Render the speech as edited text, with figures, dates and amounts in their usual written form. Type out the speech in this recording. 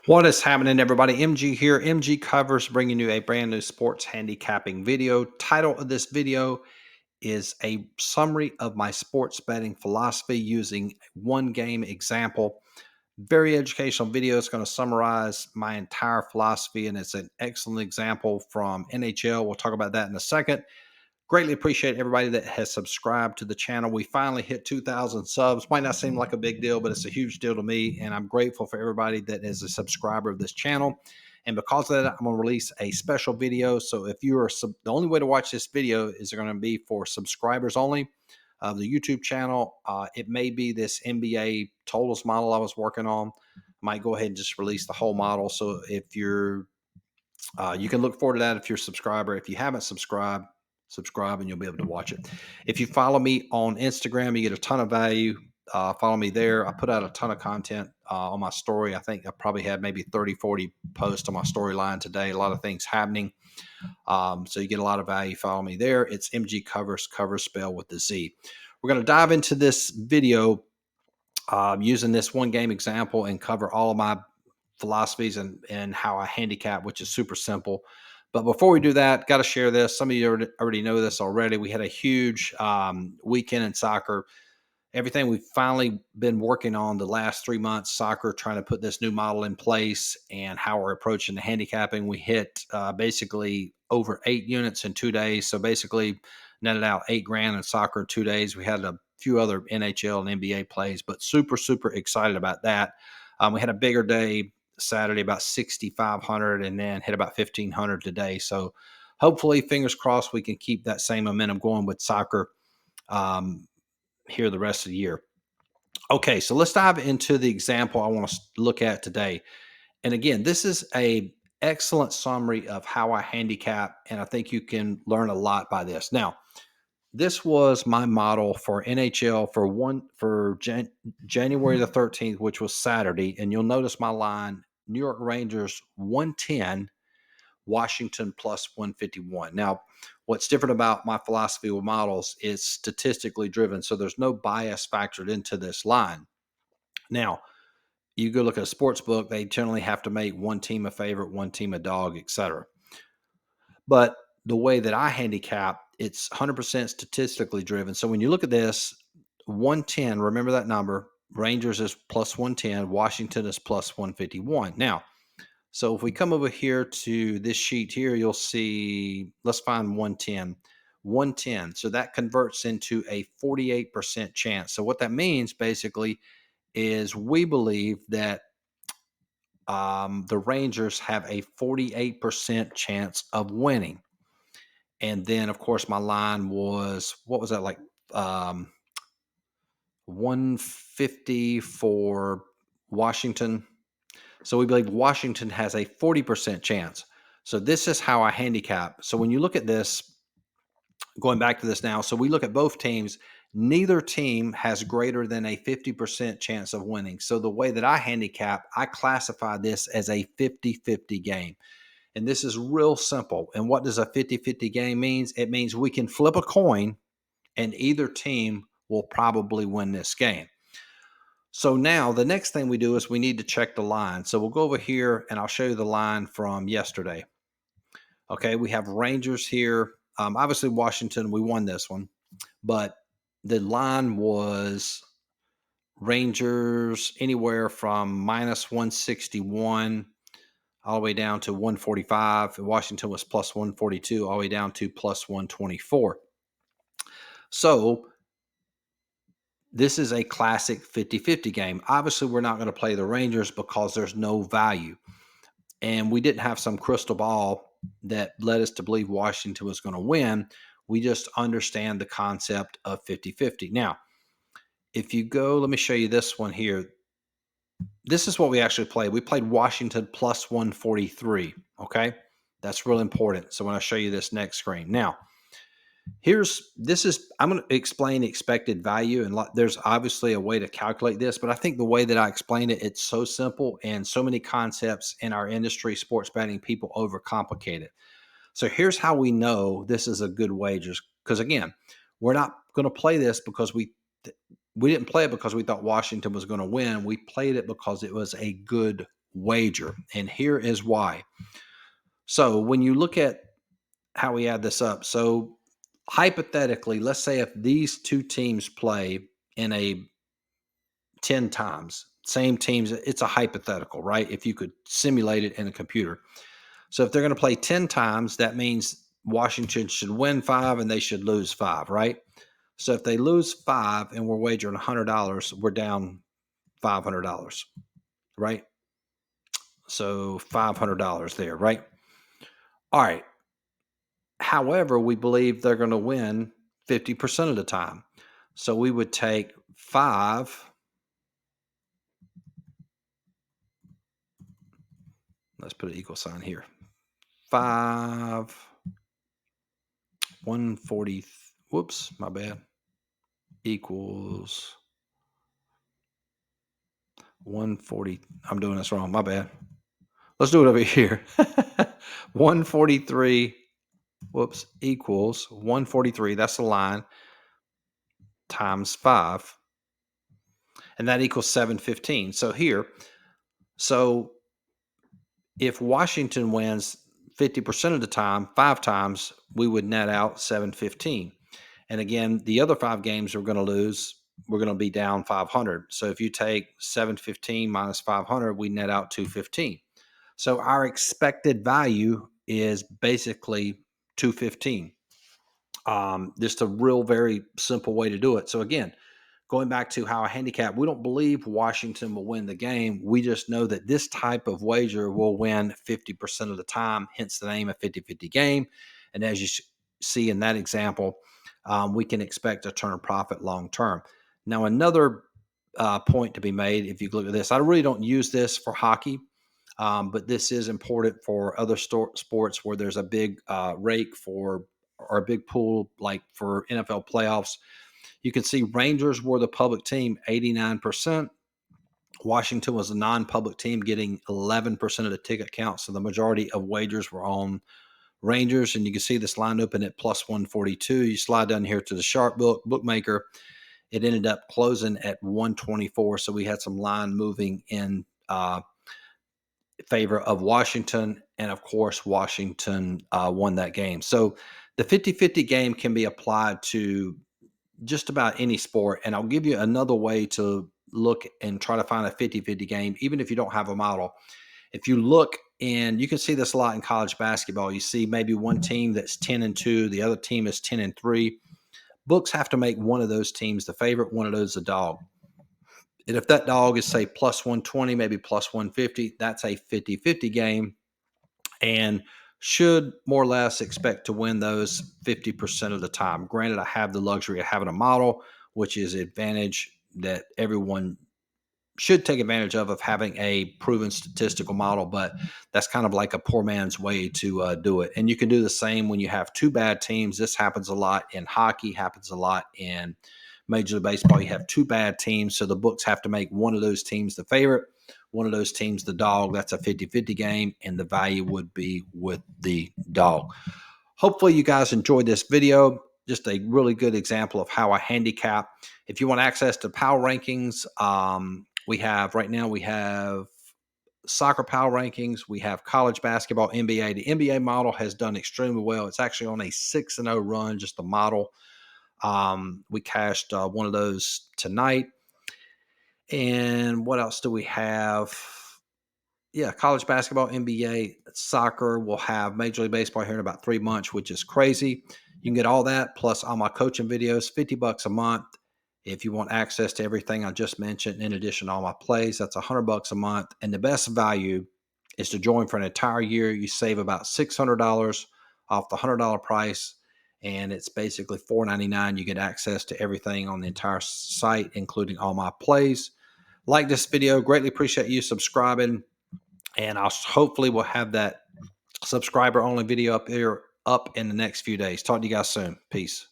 What is happening, everybody? MG here. MG Covers bringing you a brand new sports handicapping video. Title of this video is a summary of my sports betting philosophy using one game example. Very educational video. It's going to summarize my entire philosophy, and it's an excellent example from NHL. We'll talk about that in a second. Greatly appreciate everybody that has subscribed to the channel. We finally hit 2,000 subs. Might not seem like a big deal, but it's a huge deal to me. And I'm grateful for everybody that is a subscriber of this channel. And because of that, I'm going to release a special video. So if you are the only way to watch this video is going to be for subscribers only of the YouTube channel. It may be this NBA totals model I was working on. I might go ahead and just release the whole model. So if you're, you can look forward to that if you're a subscriber. If you haven't subscribed, subscribe and you'll be able to watch it. If you follow me on Instagram, you get a ton of value. Follow me there. I put out a ton of content on my story. I think I probably had maybe 30, 40 posts on my storyline today. A lot of things happening. So you get a lot of value. Follow me there. It's MG Covers, covers spelled with the Z. We're going to dive into this video using this one game example and cover all of my philosophies and how I handicap, which is super simple. But before we do that, got to share this. Some of you already know this already. We had a huge weekend in soccer. Everything we've finally been working on the last 3 months, soccer, trying to put this new model in place and how we're approaching the handicapping. We hit basically over 8 units in 2 days. So basically netted out $8,000 in soccer in 2 days. We had a few other NHL and NBA plays, but super, super excited about that. We had a bigger day Saturday, about 6,500, and then hit about 1,500 today. So hopefully, fingers crossed, we can keep that same momentum going with soccer here the rest of the year. Okay, so let's dive into the example I want to look at today. And again, this is a excellent summary of how I handicap, and I think you can learn a lot by this. Now, this was my model for NHL for January the 13th, which was Saturday. And you'll notice my line: New York Rangers 110, Washington plus 151. Now, what's different about my philosophy with models is statistically driven. So there's no bias factored into this line. Now, you go look at a sports book, they generally have to make one team a favorite, one team a dog, etc. But the way that I handicap, it's 100% statistically driven. So when you look at this, 110, remember that number. Rangers is plus 110. Washington is plus 151. Now, so if we come over here to this sheet here, you'll see, let's find 110. 110. So that converts into a 48% chance. So what that means basically is we believe that the Rangers have a 48% chance of winning. And then, of course, my line was, what was that, like 150 for Washington. So we believe Washington has a 40% chance. So this is how I handicap. So when you look at this, going back to this now, so we look at both teams, neither team has greater than a 50% chance of winning. So the way that I handicap, I classify this as a 50-50 game. And this is real simple. And what does a 50-50 game means? It means we can flip a coin and either team will probably win this game. So now the next thing we do is we need to check the line. So we'll go over here and I'll show you the line from yesterday. Okay, we have Rangers here. Obviously, Washington, we won this one, but the line was Rangers anywhere from minus 161 all the way down to 145. Washington was plus 142 all the way down to plus 124. So this is a classic 50-50 game. Obviously, we're not going to play the Rangers because there's no value. And we didn't have some crystal ball that led us to believe Washington was going to win. We just understand the concept of 50-50. Now, if you go, let me show you this one here. This is what we actually played. We played Washington plus 143, okay? That's real important. So when I show you this next screen. Now, I'm going to explain expected value, and there's obviously a way to calculate this, but I think the way that I explain it, it's so simple, and so many concepts in our industry, sports betting, people overcomplicate it. So here's how we know this is a good wager, because again, we're not going to play this because we didn't play it because we thought Washington was going to win. We played it because it was a good wager. And here is why. So when you look at how we add this up, so hypothetically, let's say if these two teams play in a 10 times, same teams, it's a hypothetical, right? If you could simulate it in a computer. So if they're going to play 10 times, that means Washington should win five and they should lose five, right? So if they lose five and we're wagering $100, we're down $500, right? So $500 there, right? All right. However, we believe they're going to win 50% of the time. So we would take five. Let's put an equal sign here. Five, 140. Whoops, my bad. Equals 140. I'm doing this wrong. My bad. Let's do it over here. 143. Whoops, equals 143. That's the line times five. And that equals 715. So here, so if Washington wins 50% of the time, five times, we would net out 715. And again, the other five games we're going to lose, we're going to be down 500. So if you take 715 minus 500, we net out 215. So our expected value is basically 215. Just a real, very simple way to do it. So again, going back to how I handicap, we don't believe Washington will win the game. We just know that this type of wager will win 50% of the time, hence the name of 50-50 game. And as you see in that example, we can expect a turn profit long term. Now, another point to be made, if you look at this, I really don't use this for hockey, but this is important for other sports where there's a big rake for or a big pool, like for NFL playoffs. You can see Rangers were the public team, 89%. Washington was a non-public team, getting 11% of the ticket count. So the majority of wagers were on Rangers. And you can see this line open at plus 142. You slide down here to the sharp bookmaker. It ended up closing at 124. So we had some line moving in favor of Washington. And of course, Washington won that game. So the 50-50 game can be applied to just about any sport. And I'll give you another way to look and try to find a 50-50 game, even if you don't have a model. If you look, and you can see this a lot in college basketball, you see maybe one team that's 10-2, the other team is 10-3. Books have to make one of those teams the favorite, one of those a dog. And if that dog is, say, plus 120, maybe plus 150, that's a 50-50 game, and should more or less expect to win those 50% of the time. Granted, I have the luxury of having a model, which is an advantage that everyone should take advantage of having a proven statistical model, but that's kind of like a poor man's way to do it. And you can do the same when you have two bad teams. This happens a lot in hockey, happens a lot in Major League Baseball. You have two bad teams, so the books have to make one of those teams the favorite, one of those teams the dog. That's a 50-50 game, and the value would be with the dog. Hopefully you guys enjoyed this video. Just a really good example of how I handicap. If you want access to power rankings, we have soccer power rankings. We have college basketball, NBA. The NBA model has done extremely well. It's actually on a 6-0 run, just the model. We cashed one of those tonight. And what else do we have? Yeah, college basketball, NBA, soccer. We'll have Major League Baseball here in about 3 months, which is crazy. You can get all that plus all my coaching videos, $50 a month. If you want access to everything I just mentioned, in addition to all my plays, that's $100 a month. And the best value is to join for an entire year. You save about $600 off the $100 price, and it's basically $4.99. You get access to everything on the entire site, including all my plays. Like this video, greatly appreciate you subscribing. And I'll hopefully we'll have that subscriber only video up here up in the next few days. Talk to you guys soon. Peace.